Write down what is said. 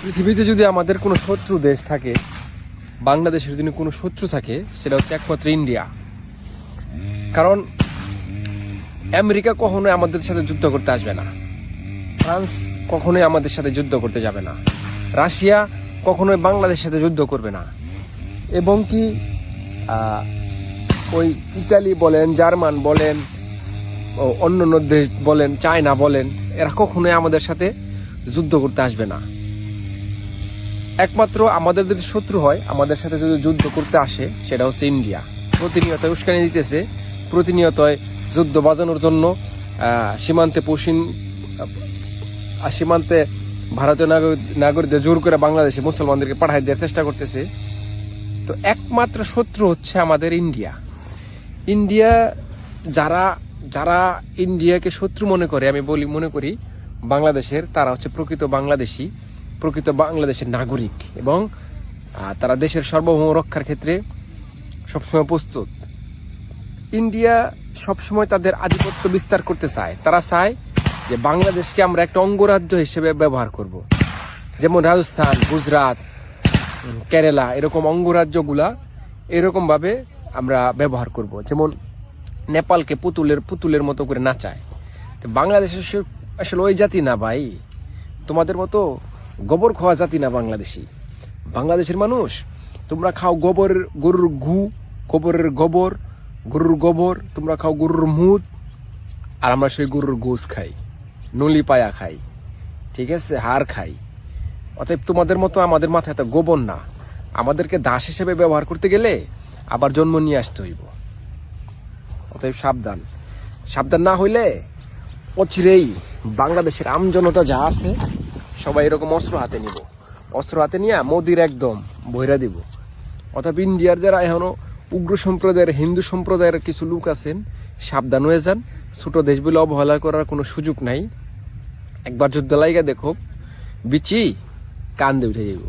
পৃথিবীতে যদি আমাদের কোনো শত্রু দেশ থাকে, বাংলাদেশের যদি কোনো শত্রু থাকে, সেটা হচ্ছে একমাত্র ইন্ডিয়া। কারণ আমেরিকা কখনোই আমাদের সাথে যুদ্ধ করতে আসবে না, ফ্রান্স কখনোই আমাদের সাথে যুদ্ধ করতে যাবে না, রাশিয়া কখনোই বাংলাদেশের সাথে যুদ্ধ করবে না, এবং কি ওই ইতালি বলেন, জার্মান বলেন, অন্য অন্য দেশ বলেন, চায়না বলেন, এরা কখনোই আমাদের সাথে যুদ্ধ করতে আসবে না। একমাত্র আমাদের যদি শত্রু হয়, আমাদের সাথে যদি যুদ্ধ করতে আসে, সেটা হচ্ছে ইন্ডিয়া। প্রতিনিয়ত উস্কানি দিতেছে, প্রতিনিয়ত যুদ্ধ বাজানোর জন্য সীমান্তে ভারতীয় নাগরিকদের জোর করে বাংলাদেশে মুসলমানদেরকে পাঠাই দেওয়ার চেষ্টা করতেছে। তো একমাত্র শত্রু হচ্ছে আমাদের ইন্ডিয়া। ইন্ডিয়া যারা যারা ইন্ডিয়াকে শত্রু মনে করে, আমি মনে করি বাংলাদেশের, তারা হচ্ছে প্রকৃত বাংলাদেশি, প্রকৃত বাংলাদেশের নাগরিক, এবং তারা দেশের সার্বভৌম রক্ষার ক্ষেত্রে সবসময় প্রস্তুত। ইন্ডিয়া সবসময় তাদের আধিপত্য বিস্তার করতে চায়। তারা চায় যে বাংলাদেশকে আমরা একটা অঙ্গরাজ্য হিসেবে ব্যবহার করব। যেমন রাজস্থান, গুজরাট, কেরালা, এরকম অঙ্গরাজ্যগুলা এরকমভাবে আমরা ব্যবহার করব। যেমন নেপালকে পুতুলের মতো করে নাচায়। তো বাংলাদেশ আসলে ওই জাতি না ভাই, তোমাদের মতো গোবর খাওয়া জাতি না বাংলাদেশি। বাংলাদেশের মানুষ, তোমরা খাও গরুর ঘু, গরুর গোবর, তোমরা খাও গরুর মুদ, আর আমরা সেই গরুর গোস খাই, নলি পায়া খাই, ঠিক আছে, হাড় খাই। অতএব তোমাদের মতো আমাদের মাথায় এত গোবর না। আমাদেরকে দাস হিসেবে ব্যবহার করতে গেলে আবার জন্ম নিয়ে আসতে হইব। অতএব সাবধান না হইলে অচিরেই বাংলাদেশের আমজনতা যা আছে সবাই এরকম অস্ত্র হাতে নিয়ে মোদির একদম বহিরা দিব। অতএব ইন্ডিয়ার যারা এখনো উগ্র সম্প্রদায়ের, হিন্দু সম্প্রদায়ের কিছু লোক আছেন, সাবধান হয়ে যান। ছোট দেশ বলে অবহেলা করার কোনো সুযোগ নাই। একবার যুদ্ধ লাইগা দেখো, বিচি কান্দে উঠে যাইব।